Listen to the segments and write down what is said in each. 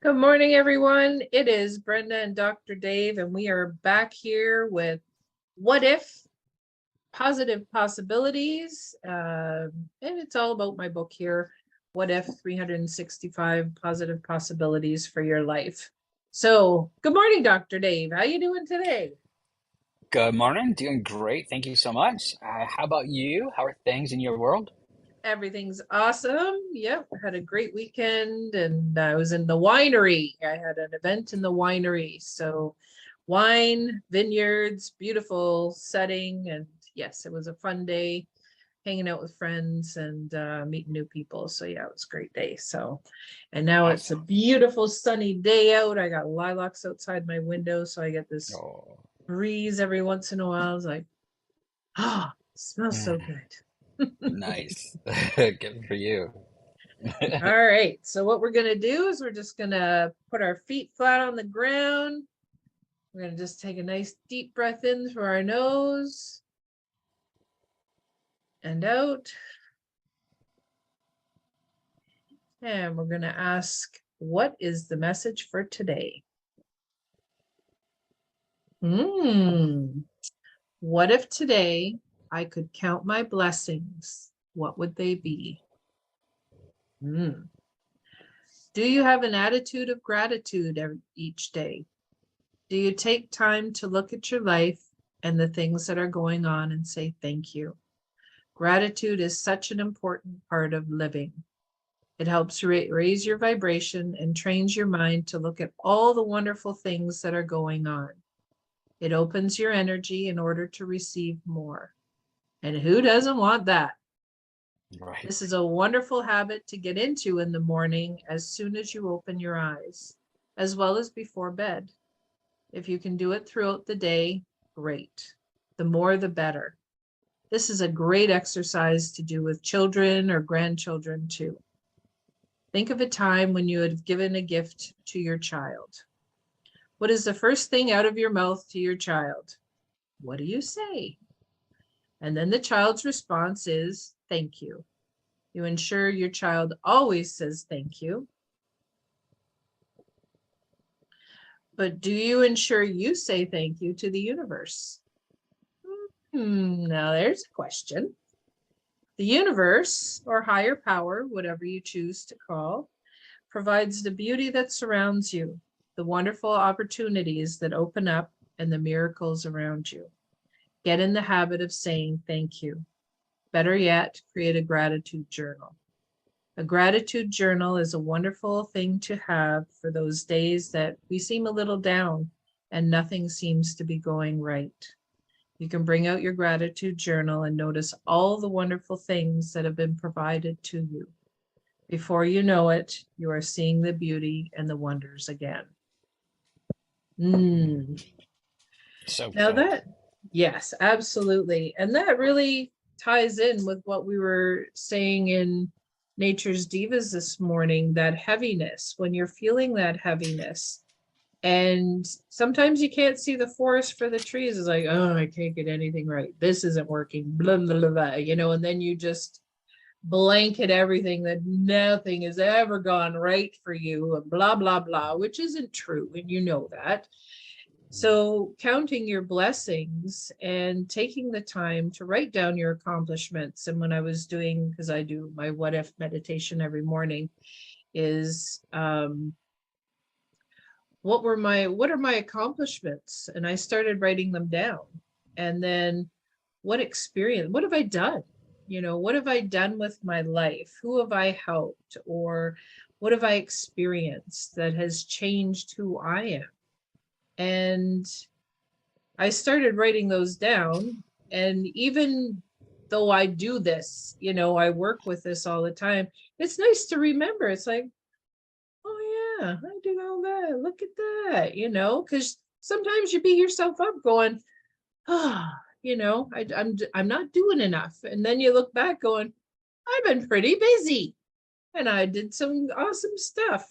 Good morning, everyone. It is Brenda and Dr. Dave, and we are back here with What If? Positive Possibilities. And it's all about my book here, What If? 365 Positive Possibilities for Your Life. So, good morning, Dr. Dave. How you doing today? Good morning. Doing great. Thank you so much. How about you? How are things in your world? Everything's awesome. Yep, had a great weekend, and I was in the winery. I had an event in the winery. So, wine, vineyards, beautiful setting. And yes, it was a fun day hanging out with friends and meeting new people. So, yeah, it was a great day. So, and now it's a Awesome. beautiful sunny day out. I got lilacs outside my window. So, I get this Oh, breeze every once in a while. It's like, ah, oh, smells so mm, good. nice. Good for you. All right, so what we're gonna do is we're just gonna put our feet flat on the ground. We're gonna just take a nice deep breath in through our nose and out. And we're gonna ask, what is the message for today? What if today I could count my blessings? What would they be? Hmm. Do you have an attitude of gratitude each day? Do you take time to look at your life and the things that are going on and say thank you? Gratitude is such an important part of living. It helps raise your vibration and trains your mind to look at all the wonderful things that are going on. It opens your energy in order to receive more. And who doesn't want that? Right. This is a wonderful habit to get into in the morning as soon as you open your eyes, as well as before bed. If you can do it throughout the day, great. The more, the better. This is a great exercise to do with children or grandchildren too. Think of a time when you had given a gift to your child. What is the first thing out of your mouth to your child? What do you say? And then the child's response is thank you. You ensure your child always says thank you. But do you ensure you say thank you to the universe? Now there's a question. The universe, or higher power, whatever you choose to call, provides the beauty that surrounds you, the wonderful opportunities that open up, and the miracles around you. Get in the habit of saying thank you. Better yet, create a gratitude journal. A gratitude journal is a wonderful thing to have for those days that we seem a little down and nothing seems to be going right. You can bring out your gratitude journal and notice all the wonderful things that have been provided to you. Before you know it, you are seeing the beauty and the wonders again. Mm. So Now good. yes, absolutely. And that really ties in with what we were saying in Nature's Divas this morning, that heaviness, when you're feeling that heaviness. And sometimes you can't see the forest for the trees. It's like, oh, I can't get anything right. This isn't working, blah, blah, blah, blah, and then you just blanket everything that nothing has ever gone right for you and blah, blah, blah, which isn't true. And you know that. So counting your blessings and taking the time to write down your accomplishments. And when I was doing, because I do my what if meditation every morning, is what are my accomplishments? And I started writing them down. And then what have I done? What have I done with my life? Who have I helped? Or what have I experienced that has changed who I am? And I started writing those down. And even though I do this, I work with this all the time, it's nice to remember. It's like, oh yeah, I did all that. Look at that, because sometimes you beat yourself up going, ah, I'm not doing enough. And then you look back going, I've been pretty busy and I did some awesome stuff.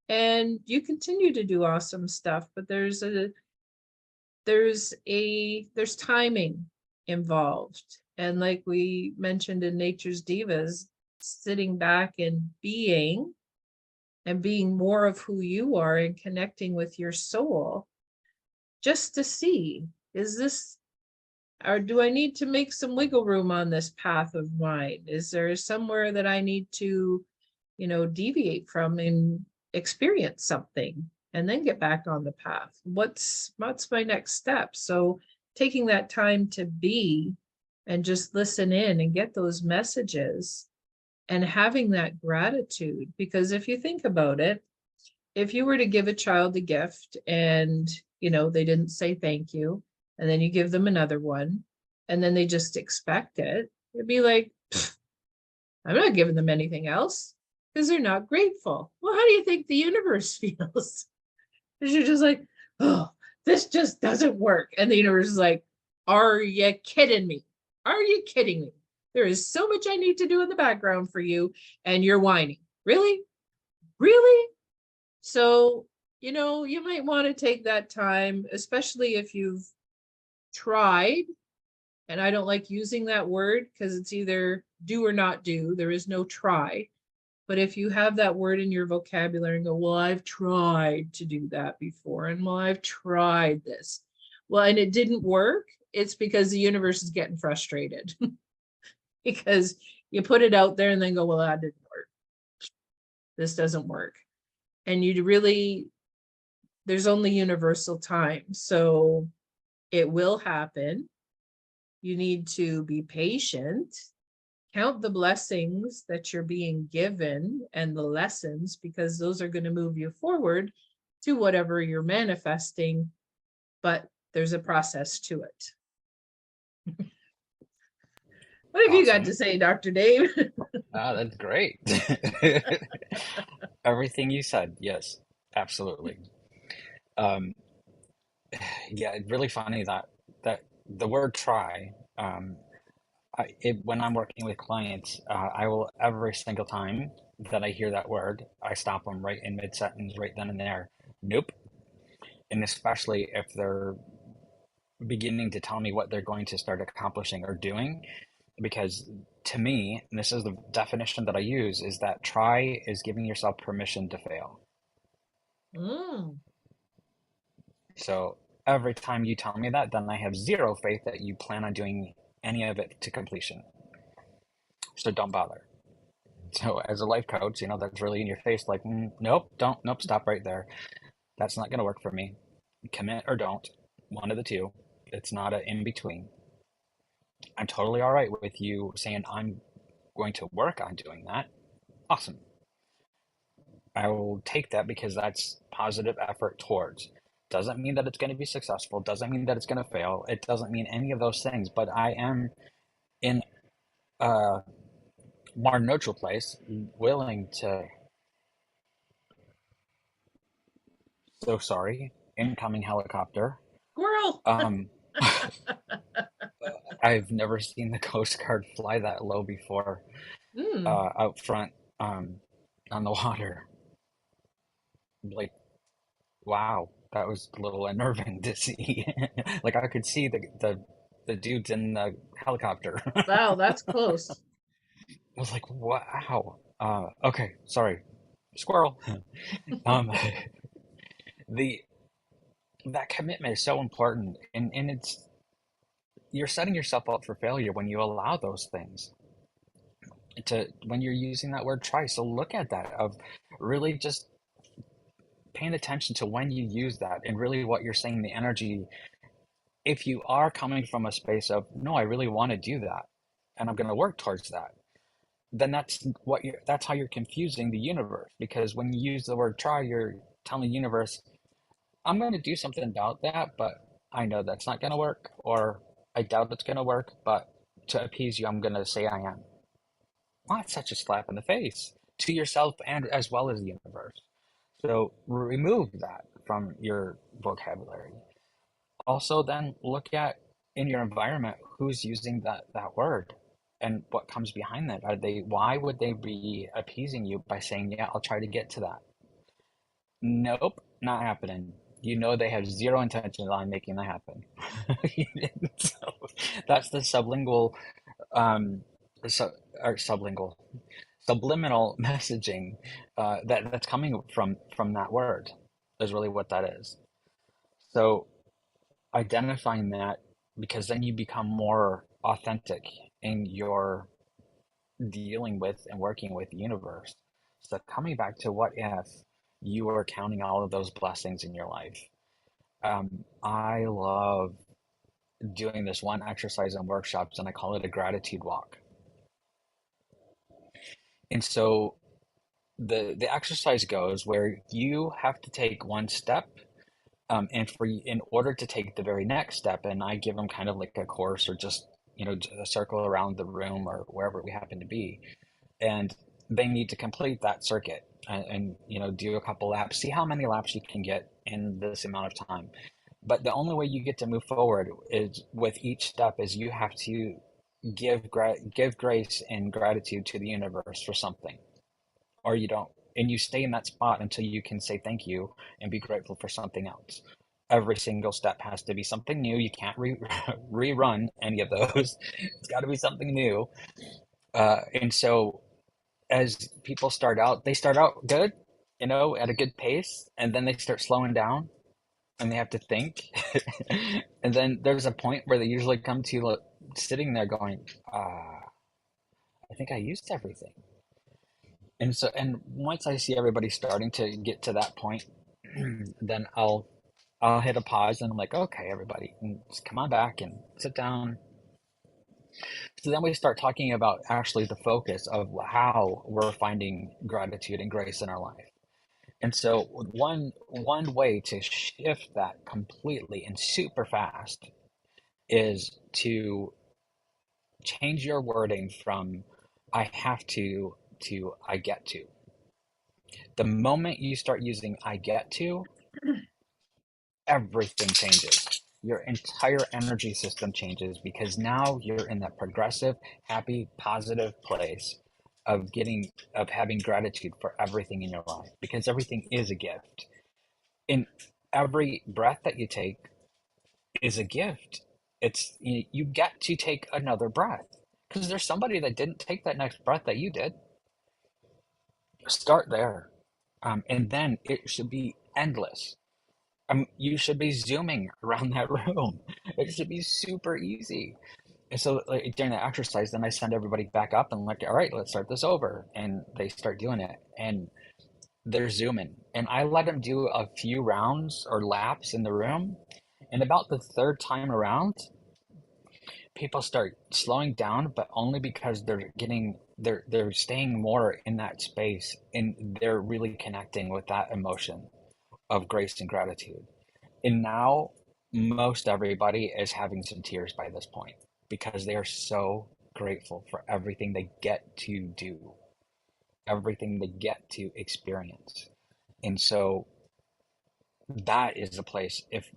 And you continue to do awesome stuff, but there's timing involved. And like we mentioned in Nature's Divas, sitting back and being and being more of who you are and connecting with your soul, just to see, is this, or do I need to make some wiggle room on this path of mine? Is there somewhere that I need to, deviate from and experience something and then get back on the path? What's my next step? So taking that time to be and just listen in and get those messages and having that gratitude. Because if you think about it, if you were to give a child a gift and, they didn't say thank you, and then you give them another one, and then they just expect it, it'd be like, I'm not giving them anything else because they're not grateful. Well, how do you think the universe feels? Because you're just like, oh, this just doesn't work. And the universe is like, are you kidding me? Are you kidding me? There is so much I need to do in the background for you, and you're whining. Really? Really? So, you might want to take that time, especially if you've tried, and I don't like using that word because it's either do or not do. There is no try. But if you have that word in your vocabulary and go, well, I've tried to do that before, and well, I've tried this. Well, and it didn't work. It's because the universe is getting frustrated because you put it out there and then go, well, that didn't work. This doesn't work. And there's only universal time. So it will happen. You need to be patient, count the blessings that you're being given and the lessons, because those are going to move you forward to whatever you're manifesting. But there's a process to it. What have you got to Awesome. say, Dr. Dave? That's great. Everything you said, yes, absolutely. Um, yeah, it's really funny that the word try, when I'm working with clients, I will every single time that I hear that word, I stop them right in mid-sentence, right then and there. Nope. And especially if they're beginning to tell me what they're going to start accomplishing or doing, because to me, and this is the definition that I use, is that try is giving yourself permission to fail. Mm. So every time you tell me that, then I have zero faith that you plan on doing any of it to completion. So don't bother. So as a life coach, that's really in your face, like, nope, nope, stop right there. That's not going to work for me. Commit or don't, one of the two. It's not an in between. I'm totally all right with you saying I'm going to work on doing that. Awesome. I will take that because that's positive effort towards. Doesn't mean that it's going to be successful. Doesn't mean that it's going to fail. It doesn't mean any of those things. But I am in a more neutral place, willing to. So sorry, incoming helicopter. Squirrel. Um, I've never seen the Coast Guard fly that low before, Mm. out front, on the water. Like, wow, that was a little unnerving to see. Like I could see the dudes in the helicopter. I Wow, that's close. was like, wow. Okay, sorry, squirrel. Um, the that commitment is so important, and it's you're setting yourself up for failure when you allow those things to when you're using that word try. So look at that of really just paying attention to when you use that and really what you're saying, the energy. If you are coming from a space of no, I really want to do that and I'm going to work towards that, then that's how you're confusing the universe, because when you use the word try, you're telling the universe, I'm going to do something about that, but I know that's not going to work, or I doubt it's going to work, but to appease you, I'm going to say I am. Well, that's such a slap in the face to yourself and as well as the universe. So remove that from your vocabulary. Also, then look at in your environment who's using that word and what comes behind that. Are they? Why would they be appeasing you by saying, "Yeah, I'll try to get to that"? Nope, not happening. You know they have zero intention on making that happen. So that's the sublingual, um, or sublingual, subliminal messaging that's coming from that word is really what that is. So identifying that, because then you become more authentic in your dealing with and working with the universe. So coming back to what if you were counting all of those blessings in your life. I love doing this one exercise in workshops, and I call it a gratitude walk. And so the exercise goes where you have to take one step, and in order to take the very next step, and I give them kind of like a course or just a circle around the room or wherever we happen to be, and they need to complete that circuit and do a couple laps, see how many laps you can get in this amount of time. But the only way you get to move forward is with each step is you have to give grace and gratitude to the universe for something, or you don't. And you stay in that spot until you can say thank you and be grateful for something else. Every single step has to be something new. You can't rerun any of those. It's got to be something new. And so as people start out, they start out good, at a good pace, and then they start slowing down and they have to think. And then there's a point where they usually come to sitting there going, I think I used everything. And so, and once I see everybody starting to get to that point, then I'll hit a pause and I'm like, okay, everybody, and just come on back and sit down. So then we start talking about actually the focus of how we're finding gratitude and grace in our life. And so one way to shift that completely and super fast is to change your wording from I have to I get to. The moment you start using I get to, everything changes. Your entire energy system changes because now you're in that progressive, happy, positive place of having gratitude for everything in your life because everything is a gift. In every breath that you take is a gift. You get to take another breath because there's somebody that didn't take that next breath that you did. Start there, and then it should be endless. You should be zooming around that room. It should be super easy. And so like, during the exercise, then I send everybody back up and like, all right, let's start this over. And they start doing it. And they're zooming. And I let them do a few rounds or laps in the room. And about the third time around, people start slowing down, but only because they're staying more in that space and they're really connecting with that emotion of grace and gratitude. And now most everybody is having some tears by this point because they are so grateful for everything they get to do, everything they get to experience. And so that is a place if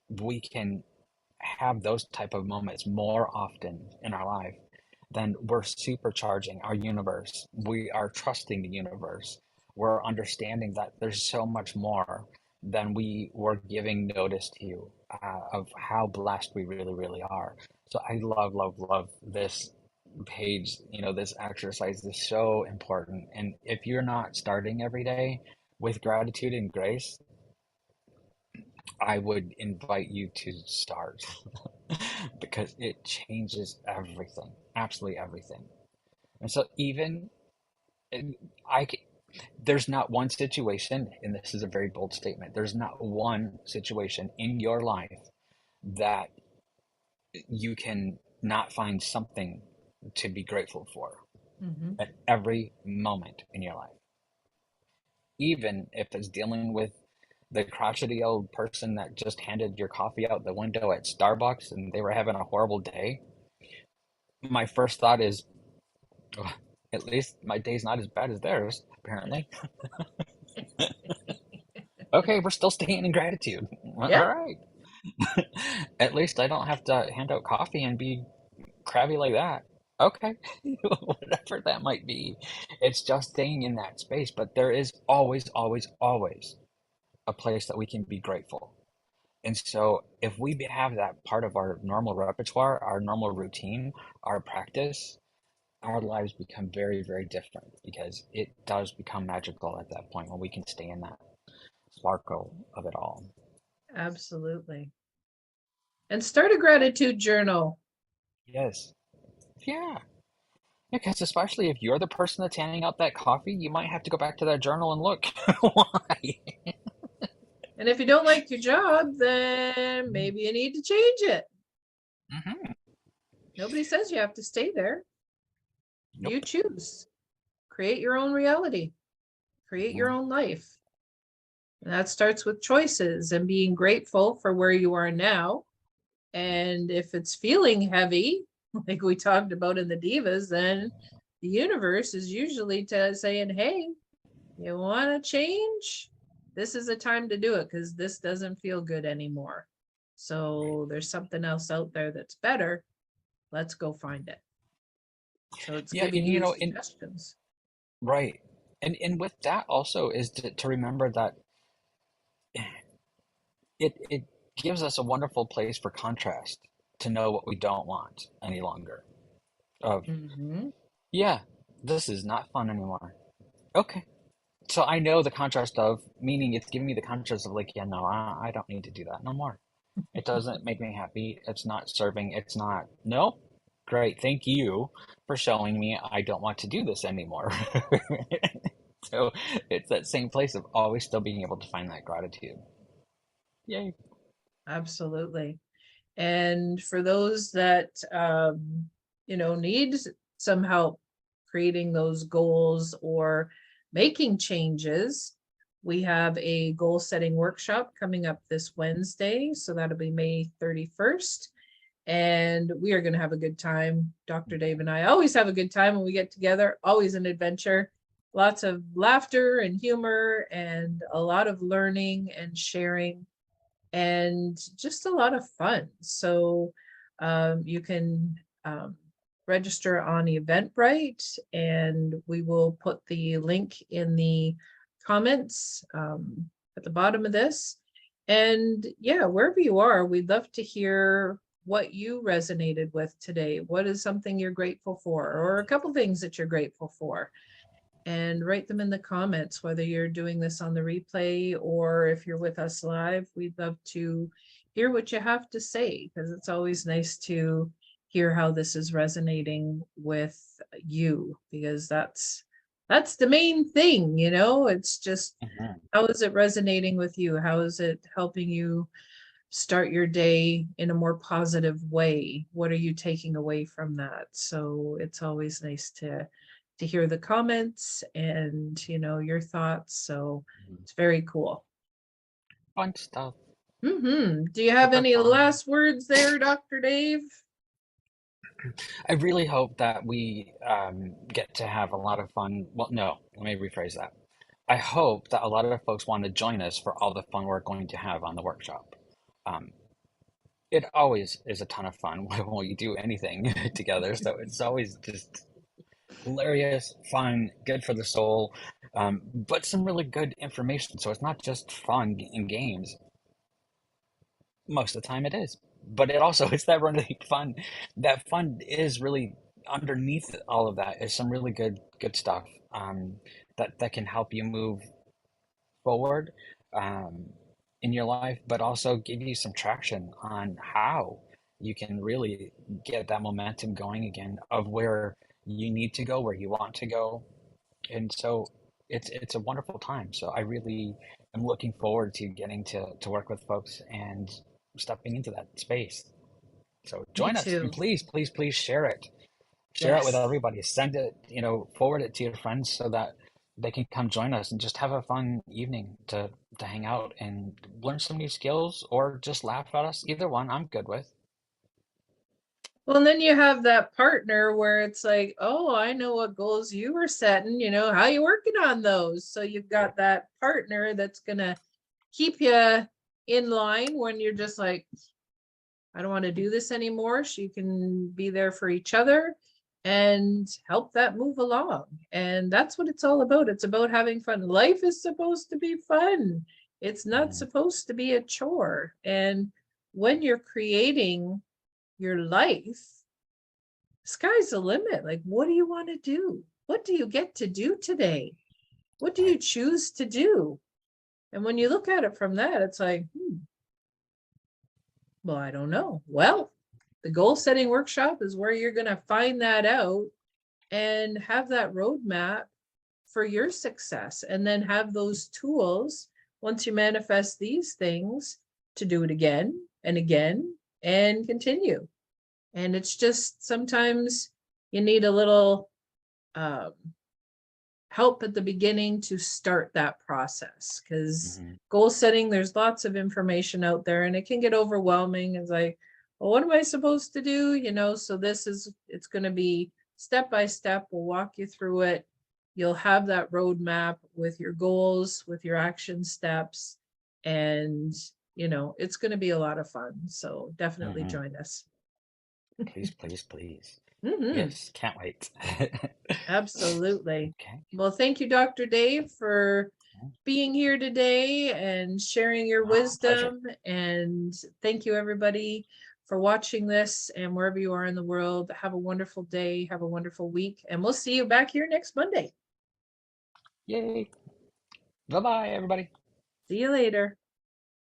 we can have those type of moments more often in our life, then we're supercharging our universe. We are trusting the universe. We're understanding that there's so much more than we were giving notice to of how blessed we really, really are. So I love, love, love this page. This exercise is so important. And if you're not starting every day with gratitude and grace, I would invite you to start because it changes everything, absolutely everything. And so even I, there's not one situation, and this is a very bold statement. There's not one situation in your life that you can not find something to be grateful for Mhm. at every moment in your life, even if it's dealing with the crotchety old person that just handed your coffee out the window at Starbucks and they were having a horrible day. My first thought is, "Ugh, at least my day's not as bad as theirs, apparently." Okay, we're still staying in gratitude. All Yeah. right. At least I don't have to hand out coffee and be crabby like that. Okay, whatever that might be. It's just staying in that space, but there is always, always, always a place that we can be grateful. And so if we have that part of our normal repertoire, our normal routine, our practice, our lives become very, very different because it does become magical at that point when we can stay in that sparkle of it all. Absolutely. And start a gratitude journal. Yes. Yeah. Because especially if you're the person that's handing out that coffee, you might have to go back to that journal and look why. And if you don't like your job, then maybe you need to change it. Mm-hmm. Nobody says you have to stay there. You Nope. choose. Create your own reality. Create your Mm-hmm. own life. And that starts with choices and being grateful for where you are now. And if it's feeling heavy, like we talked about in the divas, then the universe is usually saying, hey, you want to change? This is a time to do it because this doesn't feel good anymore. Right. So there's something else out there that's better. Let's go find it. So it's Yeah, giving and you suggestions. right. And with that also is to remember that it gives us a wonderful place for contrast to know what we don't want any longer. Of Mm-hmm. yeah, this is not fun anymore. Okay. So I know the contrast of meaning it's giving me the contrast of like, yeah, no, I don't need to do that no more. It doesn't make me happy. It's not serving. It's not, no, great. Thank you for showing me I don't want to do this anymore. So it's that same place of always still being able to find that gratitude. Yay. Absolutely. And for those that need some help creating those goals or making changes, we have a goal setting workshop coming up this Wednesday. So that'll be May 31st. And we are going to have a good time. Dr. Dave and I always have a good time when we get together, always an adventure. Lots of laughter and humor and a lot of learning and sharing and just a lot of fun. So you can register on Eventbrite, and we will put the link in the comments at the bottom of this. And yeah, wherever you are, we'd love to hear what you resonated with today. What is something you're grateful for, or a couple things that you're grateful for? And write them in the comments, whether you're doing this on the replay or if you're with us live. We'd love to hear what you have to say because it's always nice to hear how this is resonating with you, because that's the main thing, it's just Mhm. how is it resonating with you? How is it helping you start your day in a more positive way? What are you taking away from that? So it's always nice to hear the comments and your thoughts. So Mhm. it's very cool. Fun stuff. Do you have Super any fun. last words there, Dr. Dave? I really hope that we get to have a lot of fun. Well, no, let me rephrase that. I hope that a lot of folks want to join us for all the fun we're going to have on the workshop. Um, it always is a ton of fun when we do anything together. So it's always just hilarious, fun, good for the soul, but some really good information. So it's not just fun and games. Most of the time it is, but it also is that really fun. That fun is really underneath all of that is some really good stuff that can help you move forward um, in your life, but also give you some traction on how you can really get that momentum going again of where you need to go, where you want to go. And so it's a wonderful time. So I really am looking forward to getting to work with folks and stepping into that space. So Me join us and too. please, please, please share it. Share it with Yes. everybody. Send it, forward it to your friends so that they can come join us and just have a fun evening to hang out and learn some new skills or just laugh at us. Either one, I'm good with. Well, and then you have that partner where it's like, oh, I know what goals you were setting, how you working on those? So you've got that partner that's gonna keep you in line when you're just like, I don't want to do this anymore. So you can be there for each other and help that move along. And that's what it's all about. It's about having fun. Life is supposed to be fun. It's not Mhm. supposed to be a chore. And when you're creating your life, sky's the limit. Like, what do you want to do? What do you get to do today? What do you Right. choose to do? And when you look at it from that, it's like, well, I don't know. Well, the goal setting workshop is where you're going to find that out and have that roadmap for your success, and then have those tools once you manifest these things to do it again and again and continue. And it's just sometimes you need a little um, help at the beginning to start that process, because Mm-hmm. goal setting, there's lots of information out there and it can get overwhelming. It's like, well, what am I supposed to do? So it's going to be step by step. We'll walk you through it. You'll have that roadmap with your goals, with your action steps, and it's going to be a lot of fun. So definitely Mm-hmm. join us. Please, please, please. Hmm. Yes, can't wait. Absolutely. Okay. Well, thank you, Dr. Dave, for being here today and sharing your Pleasure. wisdom. And thank you, everybody, for watching this. And wherever you are in the world, have a wonderful day, have a wonderful week, and we'll see you back here next Monday. Yay. Bye bye, everybody. See you later.